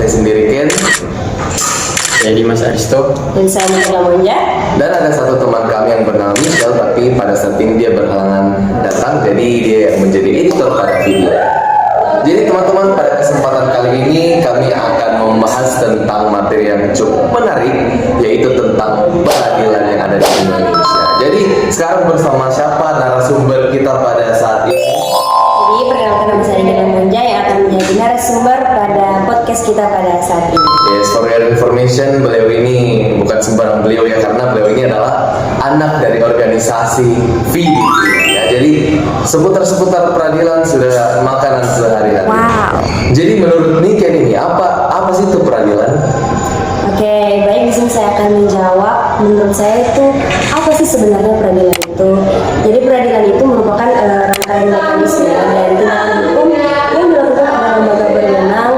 saya sendiri Ken. Jadi Mas Aristo. Dan saya Mutiara Monja. Dan ada satu teman kami yang bernama Michelle, tapi pada saat ini dia berhalangan datang, jadi dia yang menjadi editor pada video. Jadi teman-teman, pada kesempatan kali ini kami akan membahas tentang materi yang cukup menarik, yaitu tentang peradilan yang ada di Indonesia. Jadi sekarang bersama siapa narasumber kita pada saat ini? Jadi perkenalkan nama saya Mutiara Monja yang akan menjadi narasumber pada podcast kita pada saat ini. Yes, for your information, beliau ini bukan sembarang beliau ya, karena beliau ini adalah anak dari organisasi FIDI ya. Jadi seputar peradilan sudah makanan sehari-hari. Wow. Jadi menurut Niken ini apa sih itu peradilan? Oke, baik, di sini saya akan menjawab. Menurut saya itu apa sih sebenarnya peradilan itu? Jadi peradilan itu merupakan rangkaian mekanisme dan tindakan hukum yang dilakukan oleh lembaga berwenang.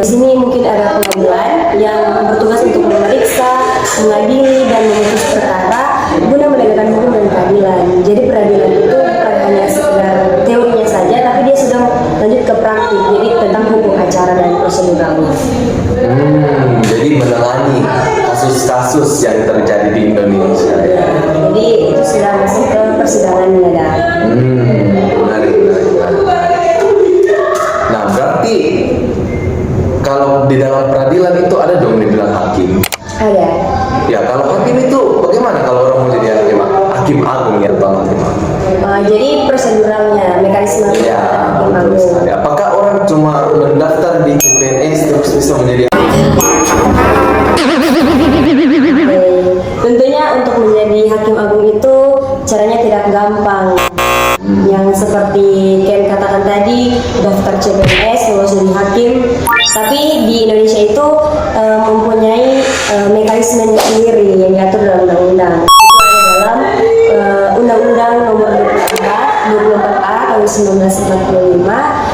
Di sini mungkin ada pengadilan yang bertugas untuk memeriksa, mengadili dan memutus perkara guna menegakkan hukum dan keadilan. Jadi peradilan itu bukan hanya sekedar teorinya saja, tapi dia sudah lanjut ke praktik. Jadi tentang hukum acara dan proseduralnya. Jadi menangani kasus-kasus yang terjadi di Indonesia ya. Jadi itu sudah masuk ke persidangannya dah. Menarik. Nah, berarti kalau di dalam peradilan itu ada dong dibilang hakim. Ada. Ya, kalau hakim itu bagaimana kalau orang mau jadi hakim agung ya, Bang Hakim Agung? Jadi proseduralnya, mekanisme Ya, hakim betul agung. sekali. Apakah orang cuma mendaftar di CPNS terus bisa menjadi Tentunya untuk menjadi hakim agung itu caranya tidak gampang. Yang seperti Ken katakan tadi, daftar CPNS, lulus jadi hakim. Tapi di Indonesia itu mempunyai mekanismenya sendiri yang diatur dalam undang-undang. Itu ada dalam Undang-Undang Nomor 24A tahun 1945,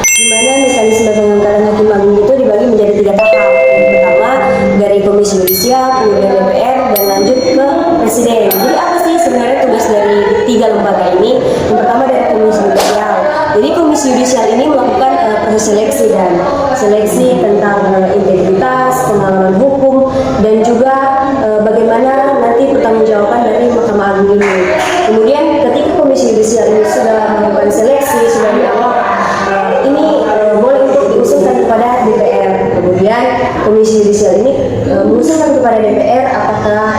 di mana mekanisme pengangkatan hakim agung itu dibagi menjadi 3 tahap. Yang pertama dari Komisi Yudisial, kemudian DPR, dan lanjut ke Presiden. Jadi apa sih sebenarnya tugas dari 3 lembaga ini? Yang pertama dari Komisi Yudisial. Jadi Komisi Yudisial ini melakukan proses seleksi dan seleksi tentang integritas, pengalaman hukum, dan juga bagaimana nanti pertanggungjawaban dari Mahkamah Agung ini. Kemudian ketika Komisi Yudisial ini sudah melakukan seleksi, sudah dianggap ini boleh untuk diusulkan kepada DPR. Kemudian Komisi Yudisial ini mengusulkan kepada DPR apakah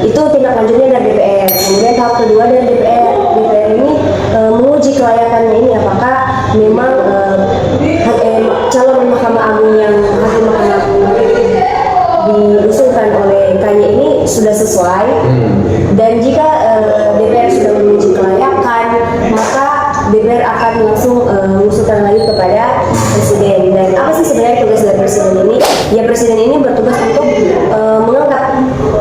itu tindak lanjutnya dari DPR. Kemudian tahap kedua dari DPR ini menguji kelayakannya ini apakah memang calon Mahkamah Agung yang hakim Mahkamah Agung diusulkan oleh KY ini sudah sesuai. Dan jika DPR sudah menguji kelayakan, maka DPR akan langsung mengusulkan lagi kepada Presiden. Dan apa sih sebenarnya tugas dari Presiden ini? Ya, Presiden ini bertugas untuk mengangkat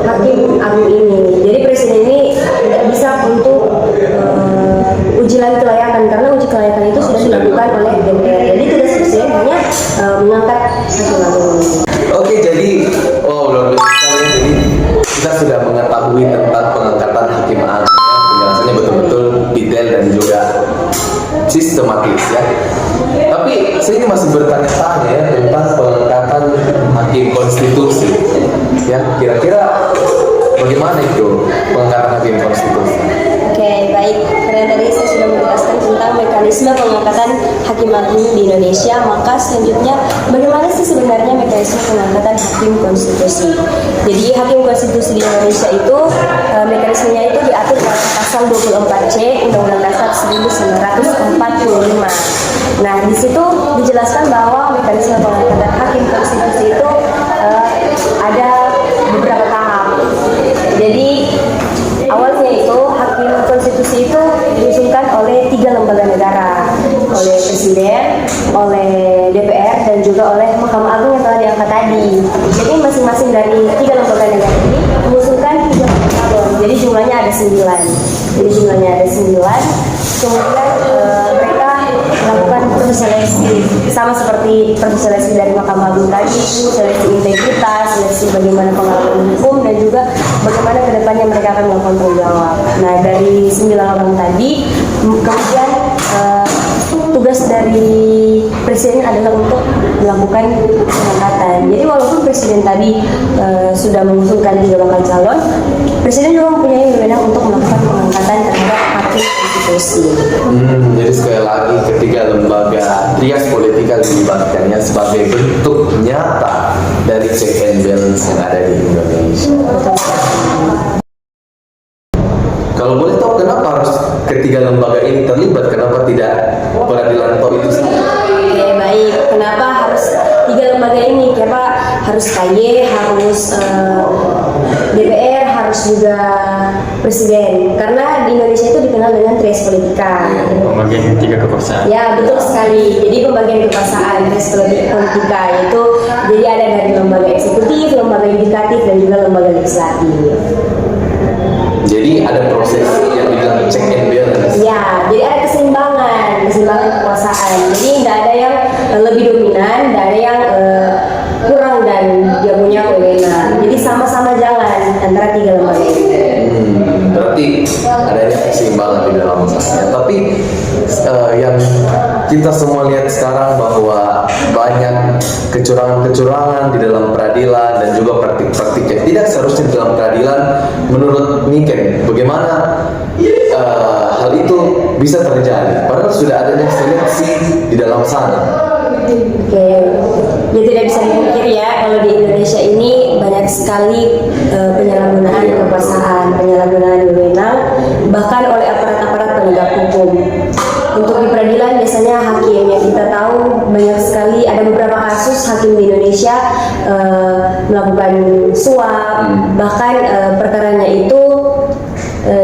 hakim agung ini. Jadi Presiden ini tidak bisa untuk uji lagi kelayakan, karena uji kelayakan itu sudah dilakukan oleh DPR. Jadi tugas Presiden hanya mengangkat hakim agung ini. Oke, jadi luar biasa sekali ya. Jadi kita sudah mengetahui tentang pengangkatan hakim agung ya. Penjelasannya betul-betul detail dan juga sistematis ya. Tapi saya ini masih bertanya-tanya ya tentang pengangkatan hakim konstitusi. Ya, kira-kira bagaimana itu pengangkatan hakim konstitusi? Oke, baik. Karena tadi saya sudah menjelaskan tentang mekanisme pengangkatan hakim agung di Indonesia, maka selanjutnya bagaimana sih sebenarnya mekanisme pengangkatan hakim konstitusi? Jadi hakim konstitusi di Indonesia itu mekanismenya itu diatur dalam pasal 24C Undang-Undang Dasar 1945. Nah, di situ dijelaskan bahwa mekanisme pengangkatan hakim konstitusi itu ada beberapa tahap. Jadi awalnya itu hakim konstitusi itu diusulkan oleh 3 lembaga negara, oleh Presiden, oleh DPR, dan juga oleh Mahkamah Agung yang telah diangkat tadi. Jadi masing-masing dari 3 lembaga negara ini mengusulkan 3 calon. Jadi jumlahnya ada 9. Kemudian mereka melakukan proses seleksi sama seperti proses seleksi dari Mahkamah Agung tadi, seleksi integritas, seleksi bagaimana pengalaman hukum, dan juga bagaimana kedepannya mereka akan melakukan tanggung jawab. Nah, dari 9 orang tadi, kemudian tugas tugas dari presiden adalah untuk melakukan pengangkatan. Jadi walaupun presiden tadi sudah mengusulkan 3 bakal calon, presiden juga mempunyai wewenang untuk melakukan pengangkatan terhadap hakim konstitusi. Jadi sekali lagi ketiga lembaga trias politikal dilibatkannya sebagai bentuk nyata dari check and balance yang ada di Indonesia. Kalau boleh tahu kenapa harus ketiga lembaga ini terlibat? Kenapa tidak peradilan top itu saja? Oke, baik. Kenapa harus 3 lembaga ini? Kenapa harus KY, harus DPR, harus juga presiden? Karena di Indonesia itu dikenal dengan trias politika. Pembagian 3 kekuasaan. Ya, betul sekali. Jadi pembagian kekuasaan trias politika itu jadi ada dari lembaga eksekutif, lembaga yudikatif, dan juga lembaga legislatif. Jadi ada proses yang dibilang check and balance. Ya, jadi ada keseimbangan kekuasaan. Jadi tidak ada yang lebih dominan, tidak ada yang kurang dan dia punya wewenang. Jadi sama-sama jalan antara 3 lembaga ini. Berarti adanya keseimbangan di dalam sana. Tapi yang kita semua lihat sekarang bahwa banyak kecurangan-kecurangan di dalam peradilan dan juga praktik-praktik yang tidak seharusnya di dalam peradilan. Menurut Niken, bagaimana hal itu bisa terjadi? Padahal sudah adanya seleksi di dalam sana. Oke, ya tidak bisa dipungkiri ya kalau di Indonesia ini banyak sekali penyalahgunaan kekuasaan, penyalahgunaan wewenang bahkan oleh aparat-aparat penegak hukum. Untuk di peradilan biasanya hakim yang kita tahu banyak sekali ada beberapa kasus hakim di Indonesia melakukan suap, bahkan perkaranya itu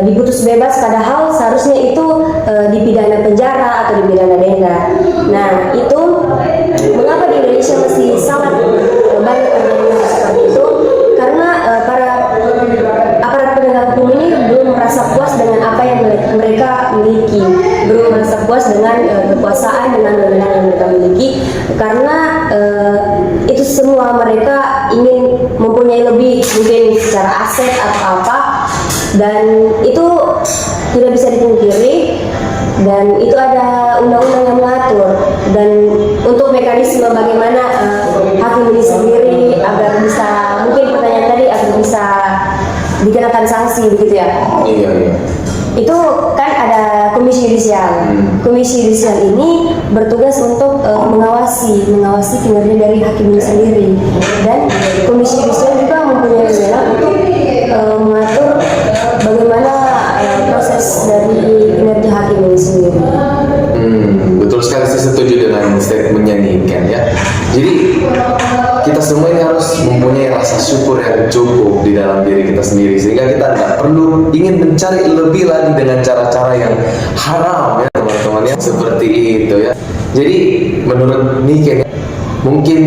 diputus bebas padahal seharusnya itu dipidana penjara atau dipidana denda. Nah, itu mengapa di Indonesia masih sangat banyak terjadi seperti itu? Karena para aparat penegak hukum ini belum merasa puas dengan apa yang mereka miliki, belum merasa puas dengan kekuasaan, dengan wewenang yang mereka miliki, karena itu semua mereka ingin mempunyai lebih, mungkin secara aset atau apa, dan itu tidak bisa dipungkiri. Dan itu ada undang-undang yang mengatur, dan untuk mekanisme bagaimana hakim ini sendiri agar bisa, mungkin pertanyaan tadi, agar bisa dikenakan sanksi begitu ya. Iya. Itu kan ada komisi yudisial. Komisi yudisial ini bertugas untuk mengawasi kinerja dari hakim ini sendiri, dan komisi yudisial juga mempunyai wewenang untuk mengatur bagaimana proses dari kinerja hakim ini sendiri. Betul sekali, saya setuju dengan statementnya Niken ya. Jadi kita semua ini harus mempunyai rasa syukur yang cukup di dalam diri kita sendiri, sehingga kita tidak perlu ingin mencari lebih lagi dengan cara-cara yang haram ya teman-teman ya, seperti itu ya. Jadi menurut Niken mungkin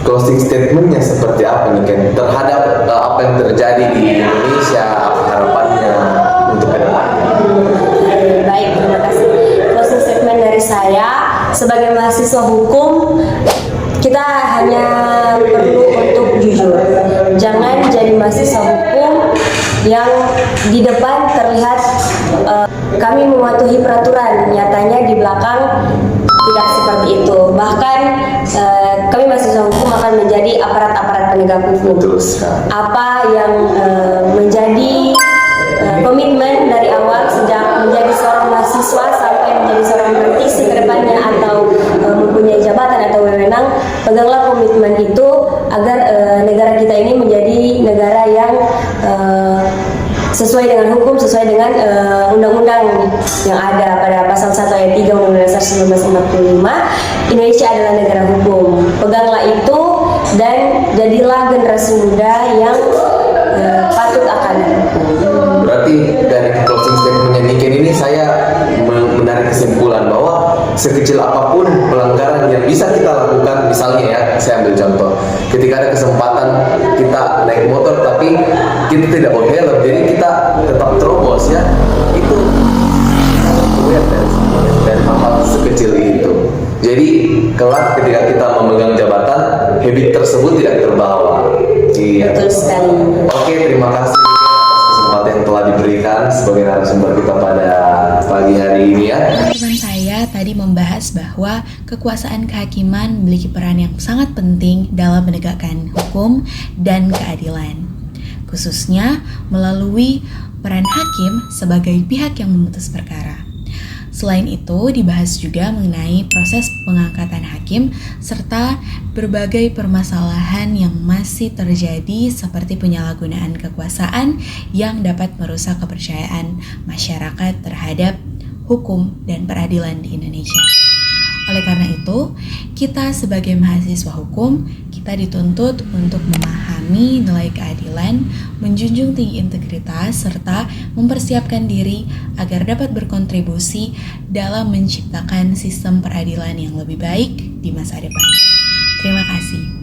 closing statementnya seperti apa Niken terhadap apa yang terjadi di Indonesia, apa harapannya untuk ke depan? Baik, terima kasih. Closing statement dari saya sebagai mahasiswa hukum, kita hanya perlu untuk jujur. Jangan jadi mahasiswa hukum yang di depan terlihat kami mematuhi peraturan, nyatanya di belakang tidak seperti itu. Bahkan kami mahasiswa hukum akan menjadi aparat-aparat penegak hukum. Apa yang menjadi komitmen dari awal sejak menjadi seorang mahasiswa sampai menjadi seorang praktisi ke depannya atau mempunyai jabatan atau wewenang, peganglah komitmen itu agar negara kita ini menjadi negara yang sesuai dengan hukum, sesuai dengan undang-undang yang ada pada pasal 1 ayat 3 Undang-Undang Dasar 1945. Indonesia adalah negara hukum. Peganglah itu dan jadilah generasi muda yang patut akan hukum. Berarti dari closing statementnya Niken ini saya menarik kesimpulan bahwa sekecil apapun pelanggaran yang bisa kita lakukan, misalnya ya, saya ambil contoh, ketika ada kesempatan kita naik motor tapi kita tidak bawa helm, jadi kita tetap terobos ya, itu dari hal-hal sekecil itu. Jadi kelak ketika kita memegang jabatan, habit tersebut tidak terbawa. Iya. Betul sekali. Oke, terima kasih atas kesempatan yang telah diberikan sebagai narasumber kita pada pagi hari ini ya. Teman saya kita tadi membahas bahwa kekuasaan kehakiman memiliki peran yang sangat penting dalam menegakkan hukum dan keadilan, khususnya melalui peran hakim sebagai pihak yang memutus perkara. Selain itu, dibahas juga mengenai proses pengangkatan hakim serta berbagai permasalahan yang masih terjadi seperti penyalahgunaan kekuasaan yang dapat merusak kepercayaan masyarakat terhadap hukum dan peradilan di Indonesia. Oleh karena itu, kita sebagai mahasiswa hukum, kita dituntut untuk memahami nilai keadilan, menjunjung tinggi integritas, serta mempersiapkan diri agar dapat berkontribusi dalam menciptakan sistem peradilan yang lebih baik di masa depan. Terima kasih.